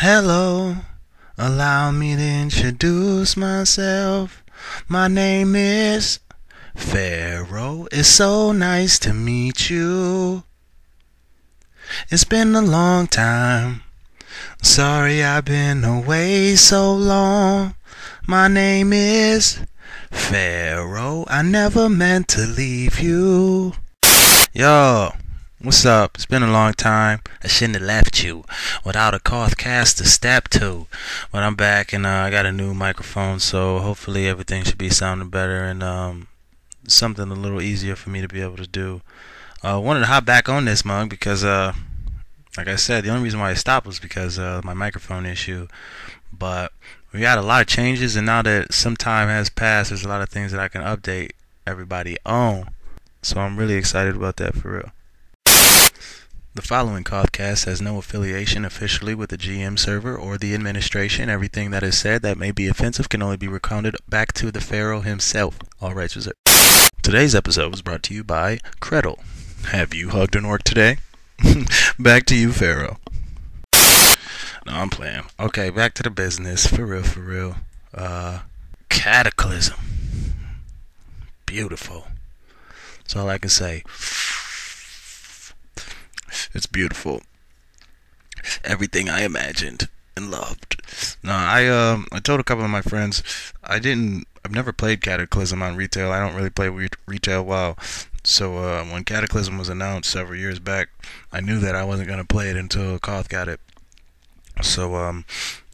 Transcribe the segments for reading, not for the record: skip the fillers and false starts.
Hello, allow me to introduce myself. My name is Pharaoh. It's so nice to meet you. It's been a long time. Sorry I've been away so long. My name is Pharaoh. I never meant to leave you. Yo, what's up? It's been a long time. I shouldn't have left you without a CoTH Cast to step to. But I'm back and I got a new microphone, so hopefully everything should be sounding better and something a little easier for me to be able to do. Wanted to hop back on this mug because like I said, the only reason why I stopped was because of my microphone issue. But we got a lot of changes, and now that some time has passed, there's a lot of things that I can update everybody on. So I'm really excited about that for real. The following podcast has no affiliation officially with the GM server or the administration. Everything that is said that may be offensive can only be recounted back to the Pharaoh himself. All rights reserved. Today's episode was brought to you by Credle. Have you hugged an orc today? Back to you, Pharaoh. No, I'm playing. Okay, back to the business. For real. Cataclysm. Beautiful. That's all I can say. It's beautiful. Everything I imagined and loved. No, I told a couple of my friends I've never played Cataclysm on retail. I don't really play retail WoW. So when Cataclysm was announced several years back, I knew that I wasn't gonna play it until CoTH got it. So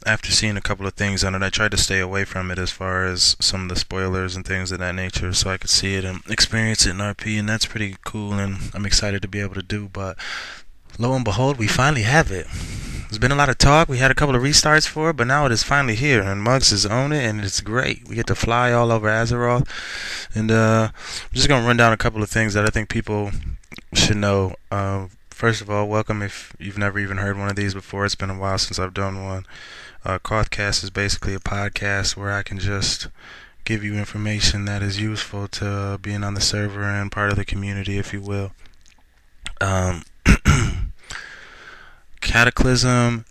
after seeing a couple of things on it, I tried to stay away from it as far as some of the spoilers and things of that nature, so I could see it and experience it in RP, and that's pretty cool, and I'm excited to be able to do. But lo and behold, we finally have it. There's been a lot of talk. We had a couple of restarts for it, but now it is finally here, and Mugs is on it, and it's great. We get to fly all over Azeroth, and I'm just gonna run down a couple of things that I think people should know. First of all, welcome if you've never even heard one of these before. It's been a while since I've done one. CoTH Cast is basically a podcast where I can just give you information that is useful to being on the server and part of the community, if you will. Cataclysm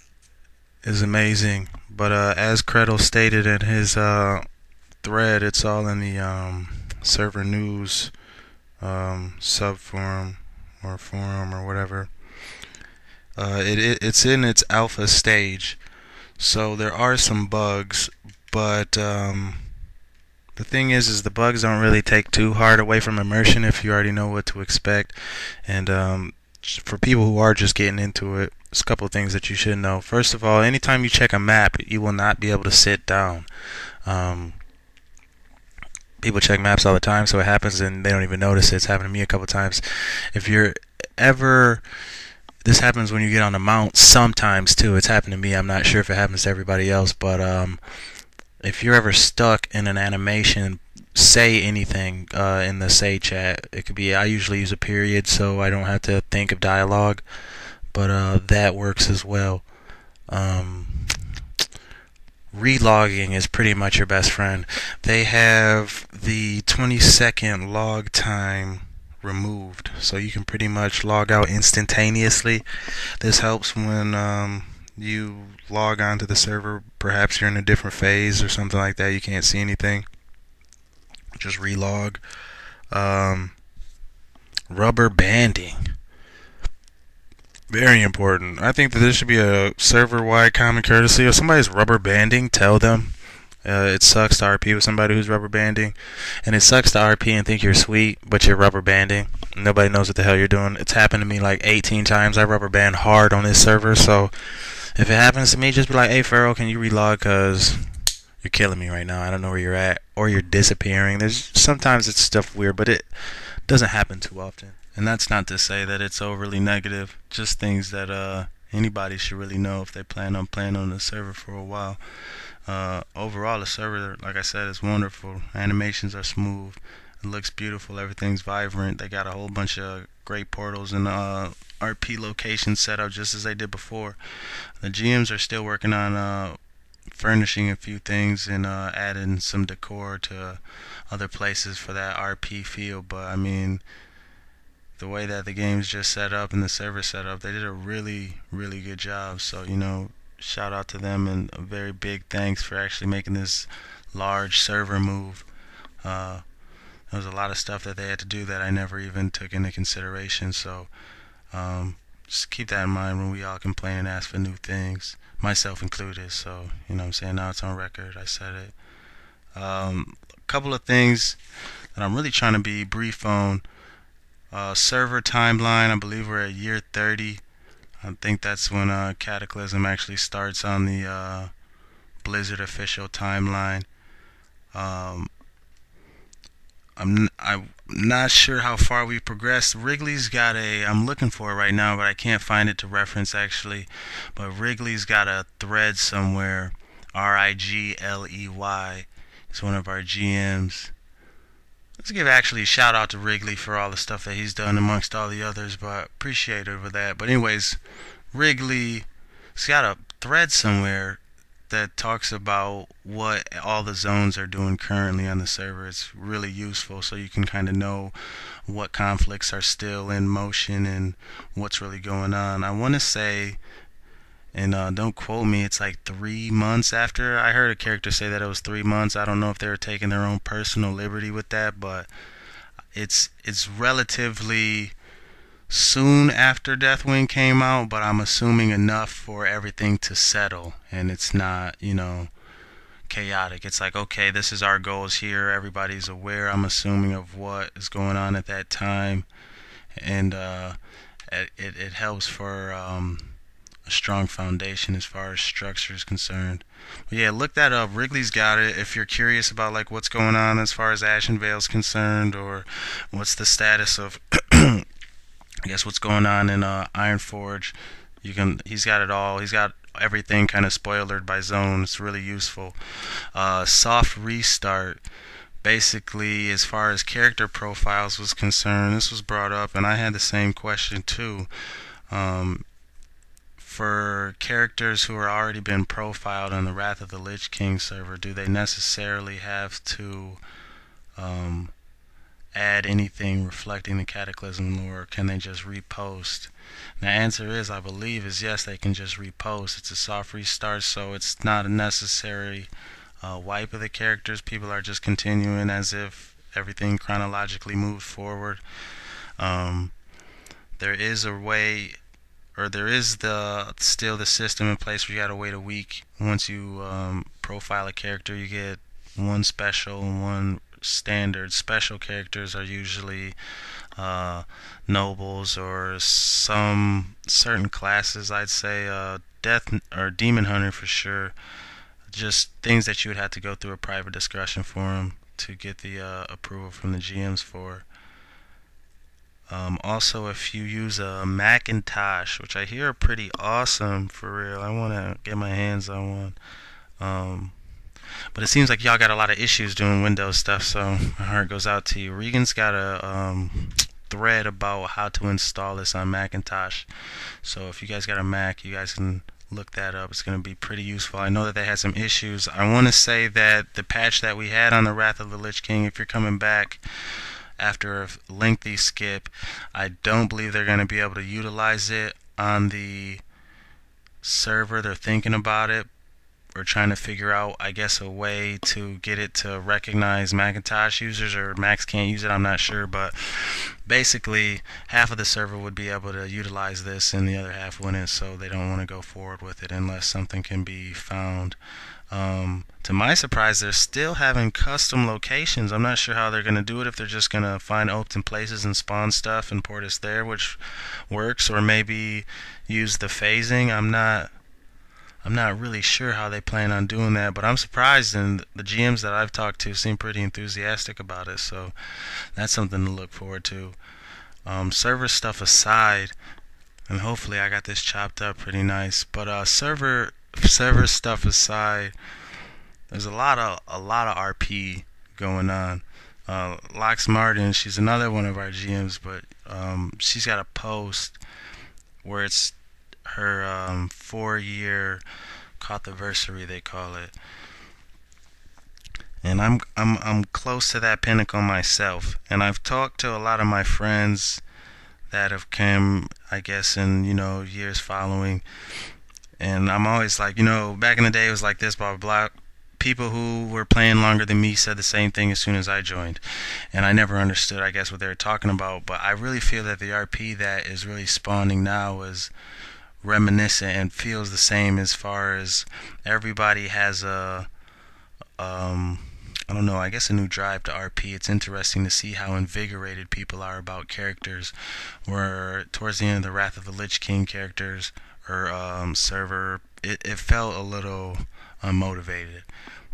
is amazing, but as Credle stated in his thread, it's all in the server news subforum or forum or whatever. It's in its alpha stage, so there are some bugs, but the thing is the bugs don't really take too hard away from immersion if you already know what to expect. And for people who are just getting into it, there's a couple of things that you should know. First of all, anytime you check a map, you will not be able to sit down. People check maps all the time, so it happens and they don't even notice it. It's happened to me a couple of times. This happens when you get on a mount sometimes too. It's happened to me. I'm not sure if it happens to everybody else, but if you're ever stuck in an animation, say anything in the say chat. It could be, I usually use a period so I don't have to think of dialogue, but that works as well. Relogging is pretty much your best friend. They have the 20-second log time removed, so you can pretty much log out instantaneously. This helps when you log onto the server. Perhaps you're in a different phase or something like that. You can't see anything. Just relog. Rubber banding. Very important. I think that this should be a server-wide common courtesy. If somebody's rubber banding, tell them. It sucks to RP with somebody who's rubber banding, and it sucks to RP and think you're sweet, but you're rubber banding. Nobody knows what the hell you're doing. It's happened to me like 18 times. I rubber band hard on this server, so if it happens to me, just be like, "Hey, Pharaoh, can you relog? Cause you're killing me right now. I don't know where you're at, or you're disappearing." Sometimes it's stuff weird, but it doesn't happen too often. And that's not to say that it's overly negative. Just things that anybody should really know if they plan on playing on the server for a while. Overall, the server, like I said, is wonderful. Animations are smooth. It looks beautiful. Everything's vibrant. They got a whole bunch of great portals and RP locations set up just as they did before. The GMs are still working on furnishing a few things and adding some decor to other places for that RP feel. But I mean, the way that the game's just set up and the server set up, they did a really, really good job. So, shout out to them, and a very big thanks for actually making this large server move. Uh, there was a lot of stuff that they had to do that I never even took into consideration. So just keep that in mind when we all complain and ask for new things, myself included. So you know what I'm saying, now it's on record. I said it. A couple of things that I'm really trying to be brief on. Server timeline, I believe we're at year 30. I think that's when Cataclysm actually starts on the Blizzard official timeline. Um, I'm not sure how far we've progressed. Wrigley's got a, I'm looking for it right now, but I can't find it to reference actually. But Wrigley's got a thread somewhere. Rigley. He's one of our GMs. Let's give actually a shout out to Wrigley for all the stuff that he's done amongst all the others, but appreciative of that. But anyways, Wrigley's got a thread somewhere that talks about what all the zones are doing currently on the server. It's really useful so you can kind of know what conflicts are still in motion and what's really going on. I want to say, and don't quote me, it's like 3 months after. I heard a character say that it was 3 months. I don't know if they were taking their own personal liberty with that, but it's relatively soon after Deathwing came out, but I'm assuming enough for everything to settle and it's not, chaotic. It's like, okay, this is our goals here. Everybody's aware, I'm assuming, of what is going on at that time, and it helps for a strong foundation as far as structure is concerned. But yeah, look that up. Wrigley's got it. If you're curious about like what's going on as far as Ashenvale's concerned, or what's the status of I guess what's going on in Ironforge, he's got it all. He's got everything kind of spoilered by zone. It's really useful. Soft restart. Basically, as far as character profiles was concerned, this was brought up, and I had the same question too. For characters who are already been profiled on the Wrath of the Lich King server, do they necessarily have to add anything reflecting the Cataclysm lore, or can they just repost? And the answer is, I believe, is yes, they can just repost. It's a soft restart, so it's not a necessary wipe of the characters. People are just continuing as if everything chronologically moved forward. There is a way, or there is still the system in place where you gotta wait a week. Once you profile a character, you get one special and one standard. Special characters are usually nobles or some certain classes. I'd say death or demon hunter for sure. Just things that you would have to go through a private discussion for them to get the approval from the GMs for. Also, if you use a Macintosh, which I hear are pretty awesome for real, I want to get my hands on one. But it seems like y'all got a lot of issues doing Windows stuff, so my heart goes out to you. Regan's got a thread about how to install this on Macintosh. So if you guys got a Mac, you guys can look that up. It's going to be pretty useful. I know that they had some issues. I want to say that the patch that we had on the Wrath of the Lich King, if you're coming back after a lengthy skip, I don't believe they're going to be able to utilize it on the server. They're thinking about it. We're trying to figure out, I guess, a way to get it to recognize Macintosh users, or Macs can't use it, I'm not sure, but basically half of the server would be able to utilize this and the other half wouldn't, so they don't want to go forward with it unless something can be found. To my surprise, they're still having custom locations. I'm not sure how they're going to do it, if they're just going to find open places and spawn stuff and port us there, which works, or maybe use the phasing. I'm not really sure how they plan on doing that, but I'm surprised, and the GMs that I've talked to seem pretty enthusiastic about it, so that's something to look forward to. Server stuff aside, and hopefully I got this chopped up pretty nice, but server stuff aside, there's a lot of RP going on. Lox Martin, she's another one of our GMs, but she's got a post where it's her 4-year Cothiversary, they call it, and I'm close to that pinnacle myself, and I've talked to a lot of my friends that have come, I guess, in years following, And I'm always like, back in the day it was like this, blah blah blah. People who were playing longer than me said the same thing as soon as I joined, and I never understood, I guess, what they were talking about. But I really feel that the RP that is really spawning now is reminiscent and feels the same, as far as everybody has um, I don't know, I guess a new drive to RP. It's interesting to see how invigorated people are about characters. Where towards the end of the Wrath of the Lich King characters or server, it felt a little unmotivated.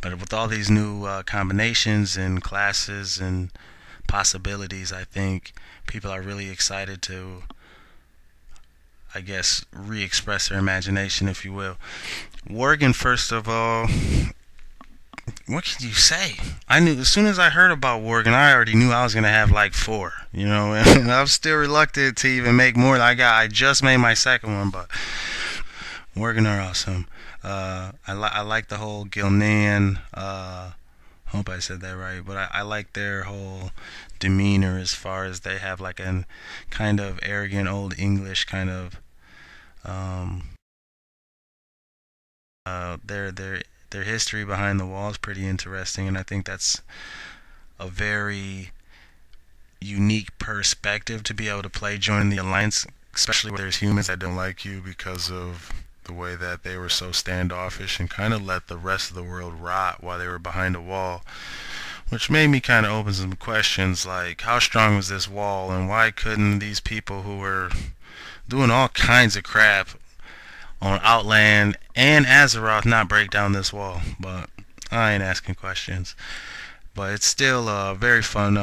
But with all these new combinations and classes and possibilities, I think people are really excited to, I guess, re-express their imagination, if you will. Worgen, first of all, what can you say? I knew as soon as I heard about Worgen, I already knew I was gonna have like four, and I'm still reluctant to even make more. I just made my second one, but Worgen are awesome. I like the whole Gilnean. Hope I said that right, but I like their whole demeanor, as far as they have like a kind of arrogant old English kind of um, their history behind the wall is pretty interesting, and I think that's a very unique perspective to be able to play joining the alliance, especially where there's humans that don't like you because of the way that they were so standoffish and kind of let the rest of the world rot while they were behind a wall, which made me kind of open some questions like how strong was this wall, and why couldn't these people who were doing all kinds of crap on Outland and Azeroth not break down this wall? But I ain't asking questions. But it's still a very fun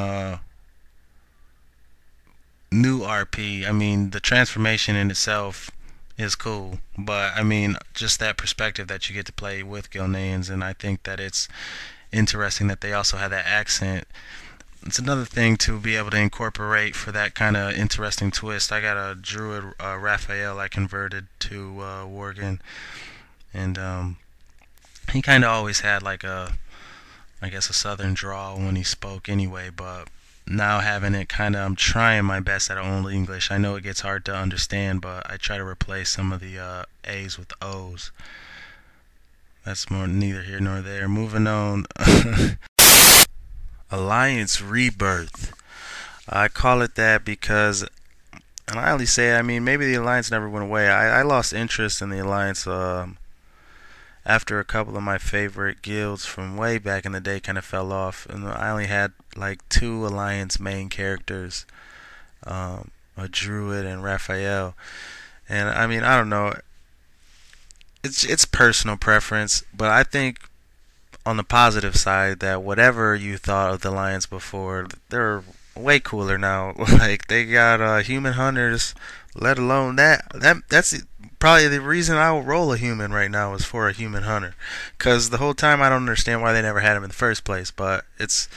new RP. I mean, the transformation in itself is cool, but I mean, just that perspective that you get to play with Gilneans, and I think that it's interesting that they also have that accent. It's another thing to be able to incorporate for that kind of interesting twist. I got a druid, Raphael, I converted to Worgen, and he kind of always had like I guess a southern drawl when he spoke anyway, but now having it kind of, I'm trying my best at Old English. I know it gets hard to understand, but I try to replace some of the A's with O's. That's more neither here nor there. Moving on. Alliance Rebirth. I call it that because, and I only say, I mean, maybe the Alliance never went away. I lost interest in the Alliance after a couple of my favorite guilds from way back in the day kind of fell off, and I only had like two Alliance main characters, a Druid and Raphael. And I mean, I don't know, it's personal preference, but I think on the positive side that whatever you thought of the Alliance before, they're way cooler now. Like they got human hunters, let alone that's probably the reason I will roll a human right now is for a human hunter, because the whole time I don't understand why they never had him in the first place. But it's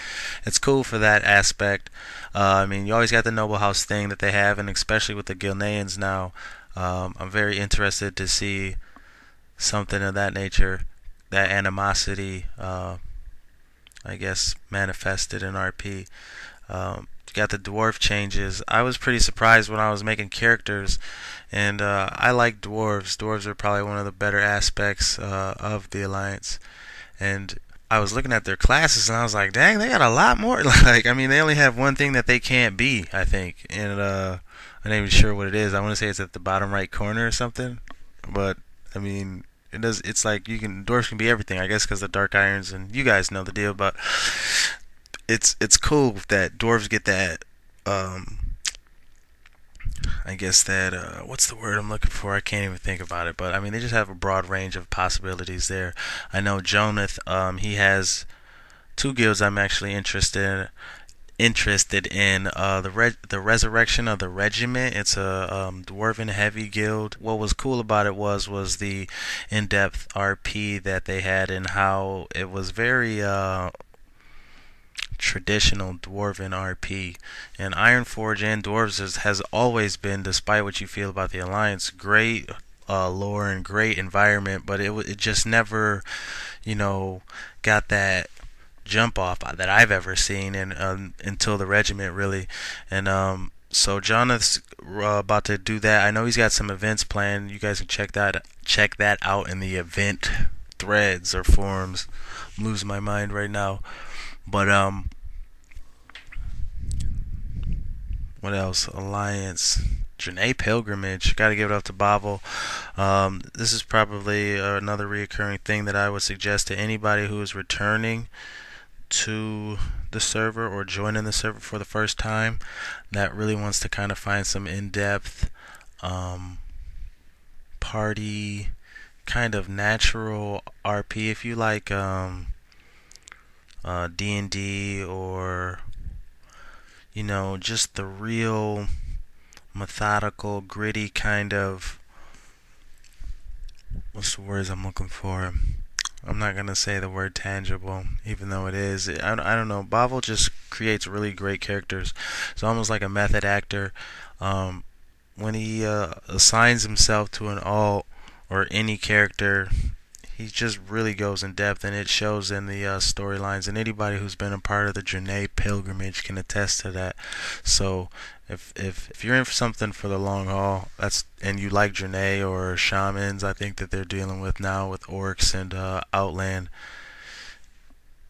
cool for that aspect. I mean, you always got the noble house thing that they have, and especially with the Gilneans now, I'm very interested to see something of that nature, that animosity, I guess, manifested in RP. You got the dwarf changes. I was pretty surprised when I was making characters, and I like dwarves. Dwarves are probably one of the better aspects of the Alliance. And I was looking at their classes, and I was like, dang, they got a lot more. Like, I mean, they only have one thing that they can't be, I think. And I'm not even sure what it is. I want to say it's at the bottom right corner or something. But, I mean, it does. It's like dwarves can be everything, I guess, because the dark irons, and you guys know the deal. But it's cool that dwarves get that. I guess that what's the word I'm looking for? I can't even think about it. But I mean, they just have a broad range of possibilities there. I know Jonath. He has two guilds I'm actually interested in. The Resurrection of the Regiment. It's a dwarven heavy guild. What was cool about it was the in-depth RP that they had, and how it was very traditional dwarven RP. And Ironforge and Dwarves has always been, despite what you feel about the Alliance, great lore and great environment, but it just never, got that jump off that I've ever seen, and until the regiment really. And So Jonathan's about to do that. I know he's got some events planned. You guys can check that out in the event threads or forums. I'm losing my mind right now. But what else? Alliance. Janae Pilgrimage. Got to give it up to Bavel. This is probably another reoccurring thing that I would suggest to anybody who is returning to the server or joining the server for the first time that really wants to kind of find some in-depth um, party kind of natural RP. If you like D&D or just the real methodical, gritty kind of, what's the words I'm looking for? I'm not gonna say the word tangible, even though it is. I don't know. Bavel just creates really great characters. It's almost like a method actor. Um, when he assigns himself to an alt or any character, he just really goes in depth, and it shows in the storylines. And anybody who's been a part of the Janae pilgrimage can attest to that. So if you're in for something for the long haul, and you like Janae or shamans, I think that they're dealing with now with orcs and Outland.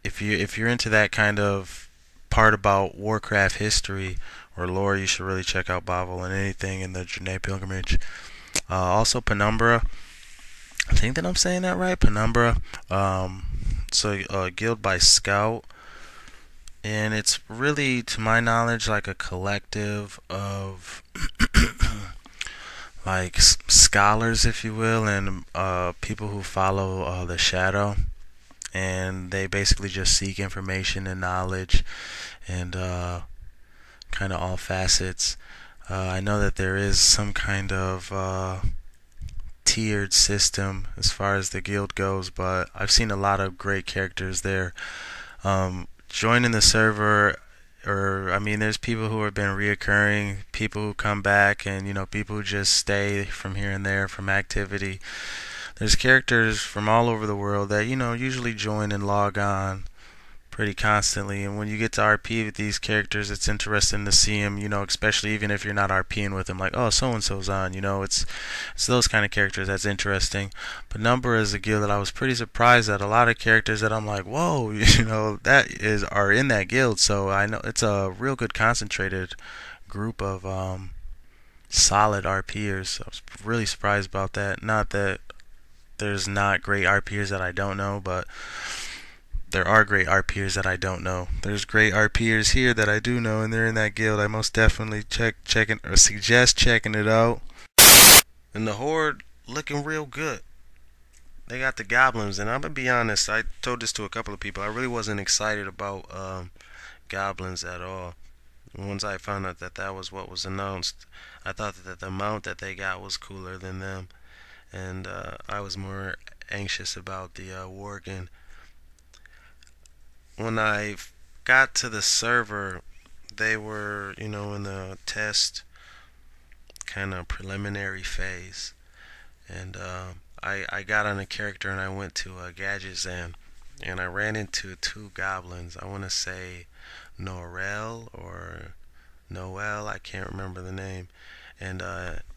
If you're into that kind of part about Warcraft history or lore, you should really check out Bavel and anything in the Janae pilgrimage. Also Penumbra. I think that I'm saying that right. Penumbra. So guild by Scout, and it's really, to my knowledge, like a collective of like scholars, if you will, and people who follow the shadow, and they basically just seek information and knowledge, and kind of all facets. I know that there is some kind of tiered system as far as the guild goes, but I've seen a lot of great characters there. Joining the server, or I mean, there's people who have been reoccurring, people who come back, and people who just stay from here and there from activity. There's characters from all over the world that usually join and log on pretty constantly. And when you get to RP with these characters, it's interesting to see them, especially even if you're not RPing with them, like, oh, so and so's on, it's those kind of characters that's interesting. But Number is a guild that I was pretty surprised at. A lot of characters that I'm like, whoa, are in that guild. So I know it's a real good concentrated group of solid RPers. So I was really surprised about that. Not that there's not great RPers that I don't know, but there are great RPers that I don't know. There's great RPers here that I do know, and they're in that guild. I most definitely checking or suggest checking it out. And the Horde looking real good. They got the goblins, and I'm gonna be honest. I told this to a couple of people. I really wasn't excited about goblins at all. Once I found out that that was what was announced, I thought that the amount that they got was cooler than them, and I was more anxious about the Worgen. When I got to the server, they were, in the test kind of preliminary phase. And I got on a character and I went to Gadgetzan, and I ran into two goblins. I want to say Norel or Noel, I can't remember the name. And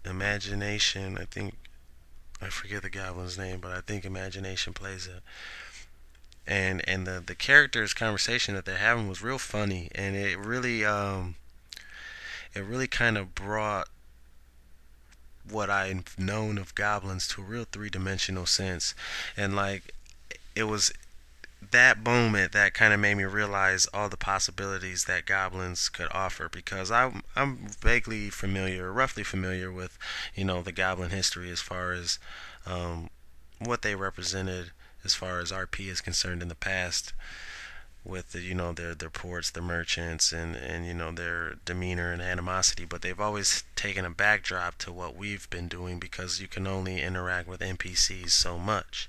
Imagination, I forget the goblin's name, but I think Imagination plays it. And the characters conversation that they're having was real funny, and it really kind of brought what I've known of goblins to a real three-dimensional sense. And like, it was that moment that kind of made me realize all the possibilities that goblins could offer, because I'm vaguely familiar, roughly familiar with the goblin history as far as what they represented as far as RP is concerned in the past, with their ports, their merchants, and their demeanor and animosity. But they've always taken a backdrop to what we've been doing, because you can only interact with NPCs so much.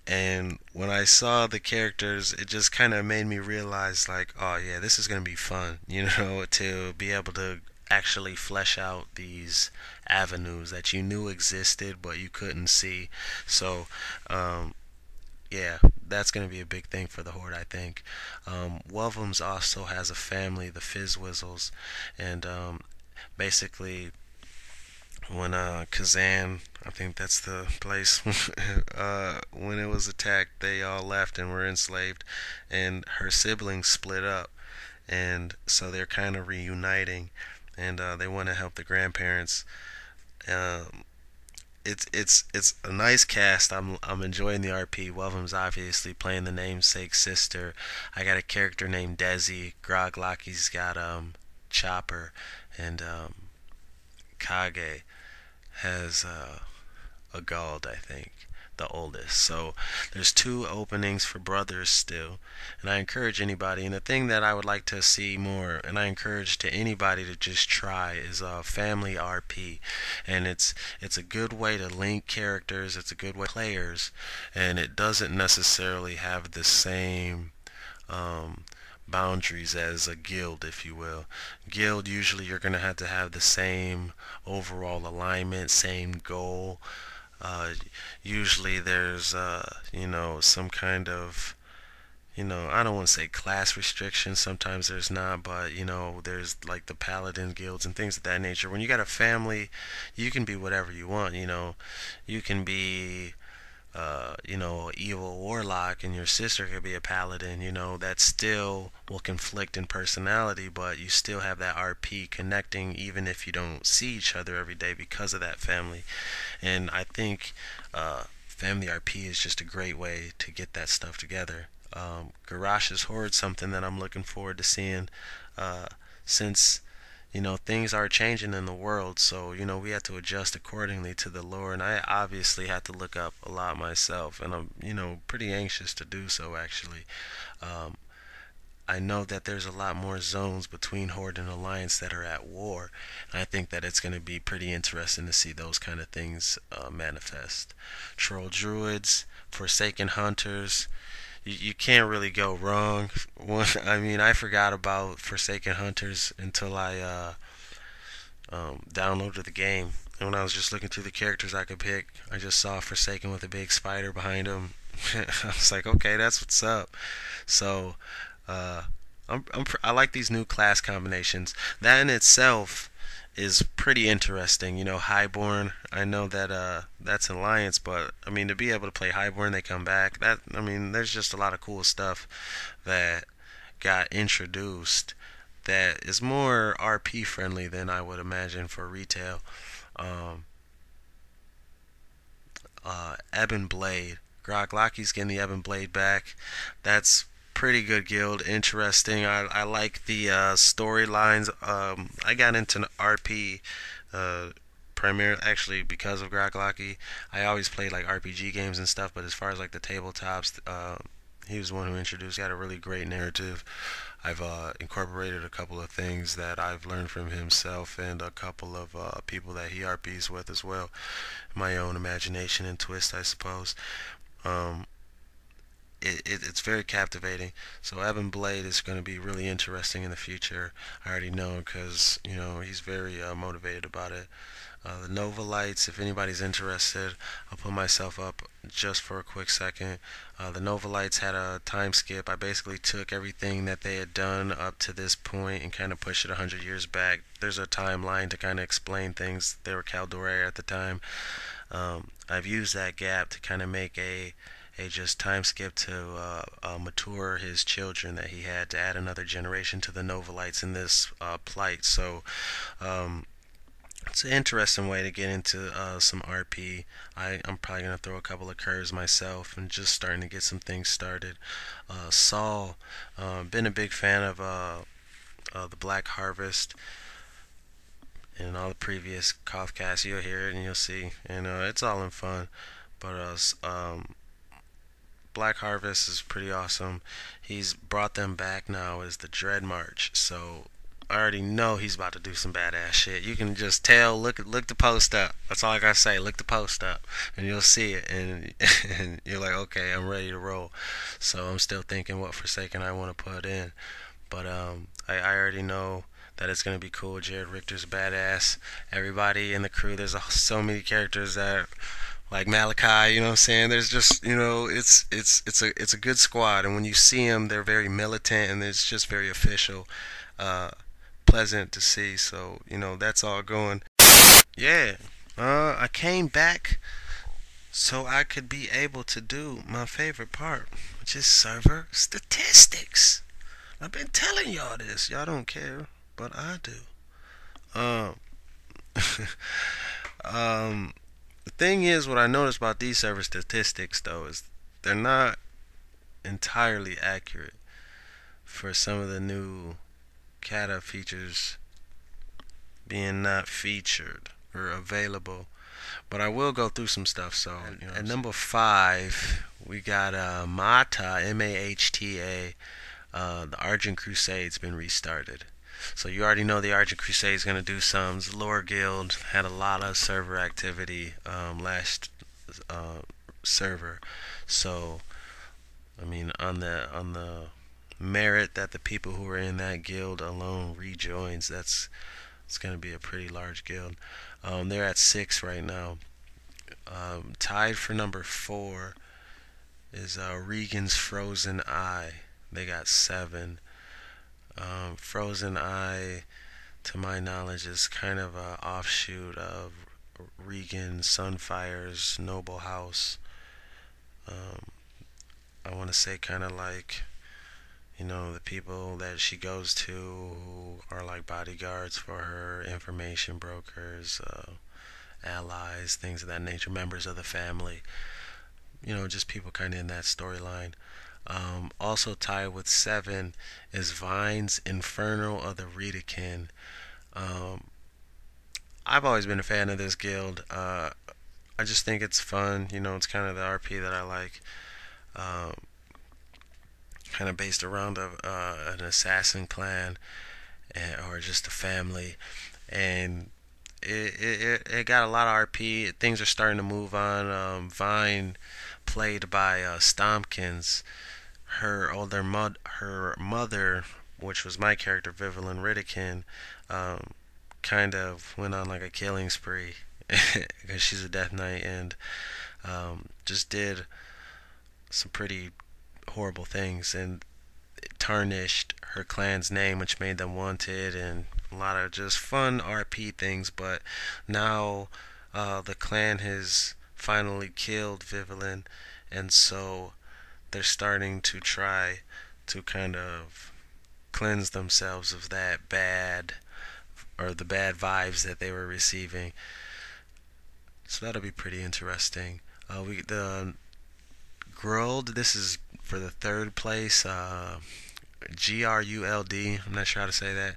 And when I saw the characters, it just kind of made me realize, like, oh yeah, this is gonna be fun, to be able to actually flesh out these avenues that you knew existed but you couldn't see. So yeah, that's going to be a big thing for the Horde, I think. Welvums also has a family, the Fizzwizzles, and basically when Kazan, I think that's the place, when it was attacked, they all left and were enslaved, and her siblings split up, and so they're kind of reuniting, and they want to help the grandparents. Um, it's a nice cast. I'm enjoying the RP. Welvum's obviously playing the namesake sister. I got a character named Desi. Grog Lockie's got Chopper, and Kage has a Gald, I think, the oldest. So there's two openings for brothers still, and I encourage anybody. And the thing that I would like to see more, and I encourage to anybody to just try, is a family RP, and it's a good way to link characters. It's a good way to players, and it doesn't necessarily have the same um, boundaries as a guild, if you will. Guild, usually you're going to have the same overall alignment, same goal. Usually there's, some kind of, I don't want to say class restrictions. Sometimes there's not, but, there's like the paladin guilds and things of that nature. When you got a family, you can be whatever you want, You can be evil warlock, and your sister could be a paladin, that still will conflict in personality, but you still have that RP connecting even if you don't see each other every day because of that family. And I think family RP is just a great way to get that stuff together. Garash's Horde, something that I'm looking forward to seeing, since things are changing in the world, so we have to adjust accordingly to the lore, and I obviously have to look up a lot myself, and I'm pretty anxious to do so, actually. um, I know that there's a lot more zones between Horde and Alliance that are at war, and I think that it's going to be pretty interesting to see those kind of things manifest. Troll Druids, Forsaken Hunters, you can't really go wrong. I mean, I forgot about Forsaken Hunters until I downloaded the game. And when I was just looking through the characters I could pick, I just saw Forsaken with a big spider behind him. I was like, okay, that's what's up. So, uh, I like these new class combinations. That in itself is pretty interesting. Highborn. I know that that's an alliance, but I mean to be able to play Highborn, they come back. There's just a lot of cool stuff that got introduced that is more RP friendly than I would imagine for retail. Um, Ebon Blade. Grog Lockie's getting the Ebon Blade back. That's pretty good guild. Interesting. I like the storylines. I got into RP primarily actually because of Grog Lockie. I always played like RPG games and stuff, but as far as like the tabletops, he was the one who introduced. He had a really great narrative. I've incorporated a couple of things that I've learned from himself and a couple of people that he RPs with as well. My own imagination and twist, I suppose. Um, it's very captivating. So Evan Blade is going to be really interesting in the future. I already know because he's very motivated about it. The Nova Lights, if anybody's interested, I'll put myself up just for a quick second. The Nova Lights had a time skip. I basically took everything that they had done up to this point and kind of pushed it 100 years back. There's a timeline to kind of explain things. They were Caldor at the time. I've used that gap to kind of make a just time skip to mature his children that he had to add another generation to the Novalites in this plight. So it's an interesting way to get into some RP. I'm probably going to throw a couple of curves myself and just starting to get some things started. Saul, been a big fan of the Black Harvest and all the previous CoTH Casts. You'll hear it and you'll see. And it's all in fun. But Black Harvest is pretty awesome. He's brought them back now as the Dread March. So I already know he's about to do some badass shit. You can just tell. Look the post up. That's all I gotta say. Look the post up, and you'll see it, and and you're like, okay, I'm ready to roll. So I'm still thinking what Forsaken I want to put in, but I already know that it's gonna be cool. Jared Richter's badass. Everybody in the crew. There's so many characters that like Malachi. You know what I'm saying? There's just it's a good squad, and when you see them, they're very militant and it's just very official, uh, pleasant to see. So that's all going. Yeah, I came back so I could be able to do my favorite part, which is server statistics. I've been telling y'all this. Y'all don't care, but I do. Um, the thing is, what I noticed about these server statistics, though, is they're not entirely accurate for some of the new kata features being not featured or available. But I will go through some stuff. So at number 5, we got Mata, Mahta. The Argent Crusade's been restarted. So you already know the Argent Crusade's gonna do some. The Lore Guild had a lot of server activity last uh, server. So I mean, on the merit that the people who are in that guild alone rejoins, it's gonna be a pretty large guild. They're at 6 right now. Tied for number 4 is Regan's Frozen Eye. They got 7. Frozen Eye, to my knowledge, is kind of a offshoot of Regan Sunfire's Noble House. Um, I want to say kind of like the people that she goes to who are like bodyguards for her, information brokers, allies, things of that nature, members of the family. Just people kind of in that storyline. Also tied with 7 is Vine's Inferno of the Redekin. Um, I've always been a fan of this guild. I just think it's fun. It's kind of the RP that I like. Um, Kind of based around an assassin clan or just a family, and it got a lot of RP. Things are starting to move on. Vine, played by Stompkins, her mother, which was my character, Vivian Ridikin, um, kind of went on like a killing spree because she's a Death Knight and just did some pretty horrible things and tarnished her clan's name, which made them wanted, and a lot of just fun RP things. But now the clan has finally killed Vivian, and so they're starting to try to kind of cleanse themselves of that bad or the bad vibes that they were receiving. So that'll be pretty interesting. We the Gruld. This is for the third place. Gruld. I'm not sure how to say that.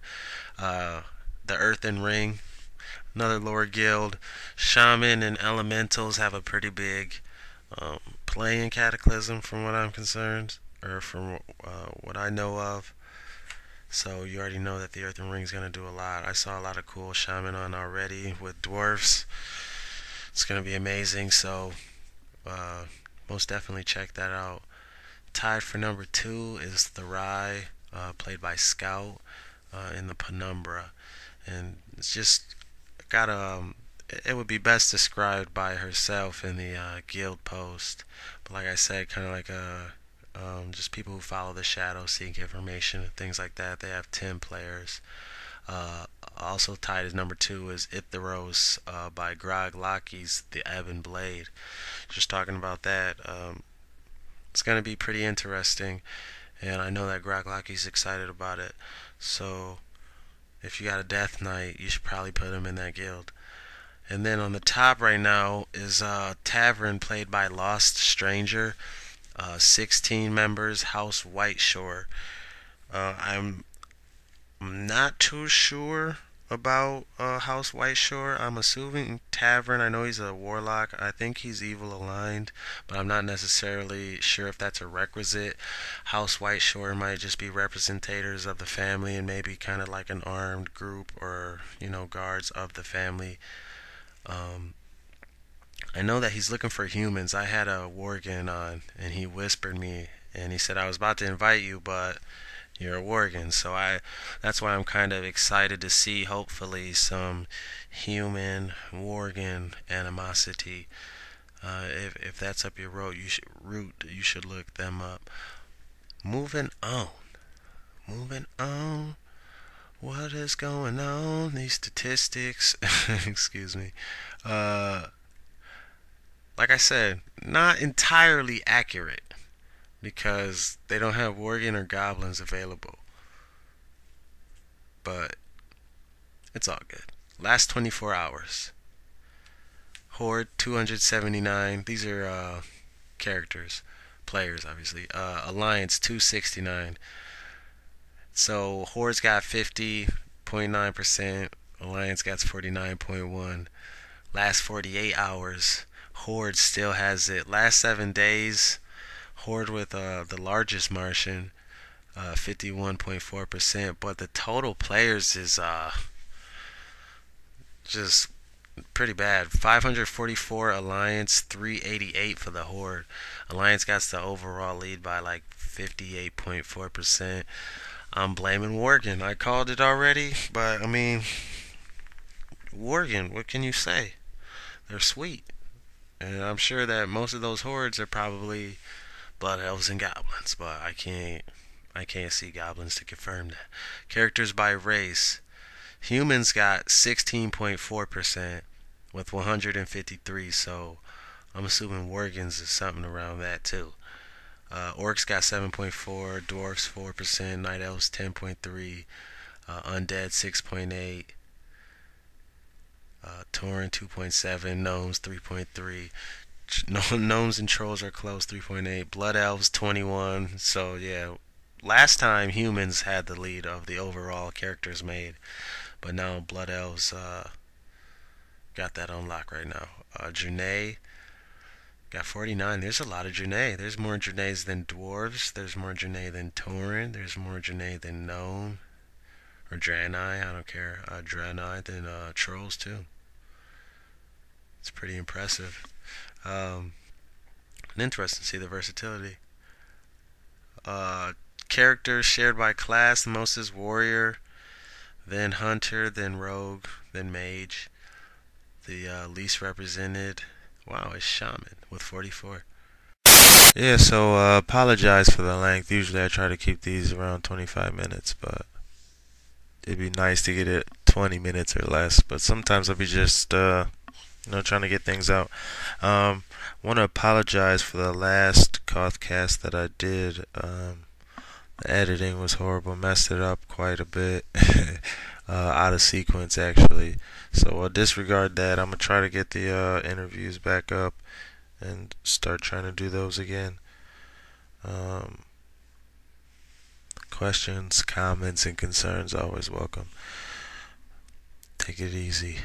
The Earthen Ring. Another lore guild. Shaman and Elementals have a pretty big play in Cataclysm, from what I'm concerned, or from what I know of. So you already know that the Earthen Ring is going to do a lot. I saw a lot of cool Shaman on already with dwarfs. It's going to be amazing. So uh, most definitely check that out. Tied for number 2 is the Rye, played by Scout in the Penumbra, and it's just got it would be best described by herself in the guild post. But like I said, kind of like just people who follow the shadow, seek information, and things like that. They have 10 players. Uh, Also tied as number 2 is Ithros by Grog Lockie's The Ebon Blade. Just talking about that. It's going to be pretty interesting, and I know that Grog Lockie's excited about it. So if you got a Death Knight, you should probably put him in that guild. And then on the top right now is Tavern, played by Lost Stranger. 16 members, House Whiteshore. I'm not too sure about House Whiteshore. I'm assuming Tavern. I know he's a warlock. I think he's evil aligned, but I'm not necessarily sure if that's a requisite. House Whiteshore might just be representators of the family and maybe kind of like an armed group or guards of the family. Um, I know that he's looking for humans. I had a Worgen on, and he whispered me, and he said I was about to invite you, but you're a Worgen. So that's why I'm kind of excited to see hopefully some human Worgen animosity. If that's up your road, you should look them up. Moving on, moving on. What is going on? These statistics, excuse me. Uh, like I said, not entirely accurate because they don't have Worgen or Goblins available. But it's all good. Last 24 hours. Horde 279. These are characters, players, obviously. Alliance 269. So Horde's got 50.9%. Alliance got 49.1. Last 48 hours, Horde still has it. Last 7 days, Horde with the largest Martian, 51.4%. But the total players is just pretty bad. 544 Alliance, 388 for the Horde. Alliance got the overall lead by like 58.4%. I'm blaming Worgen. I called it already, but I mean, Worgen, what can you say? They're sweet. And I'm sure that most of those hordes are probably blood elves and goblins, but I can't see goblins to confirm that. Characters by race. Humans got 16.4% with 153, so I'm assuming Worgens is something around that too. Orcs got 7.4, dwarfs 4%, night elves 10.3, undead 6.8, Tauren 2.7, gnomes 3.3. Gnomes and trolls are close 3.8. Blood elves 21. So yeah, last time humans had the lead of the overall characters made, but now blood elves got that on lock right now. Janae got 49. There's a lot of Janae. There's more Janaes than dwarves. There's more Janae than Tauren. There's more Janae than gnome or Draenei. I don't care. Draenei than trolls too. It's pretty impressive. Um, and interesting to see the versatility. Uh, Characters shared by class. The most is warrior, then hunter, then rogue, then mage. The least represented, wow, is shaman with 44. Yeah, so apologize for the length. Usually I try to keep these around 25 minutes, but it'd be nice to get it 20 minutes or less. But sometimes I'll be just, trying to get things out. Want to apologize for the last CoTH Cast that I did. The editing was horrible, messed it up quite a bit, out of sequence actually. So I'll disregard that. I'm gonna try to get the interviews back up and start trying to do those again. Um, Questions, comments, and concerns always welcome. Take it easy.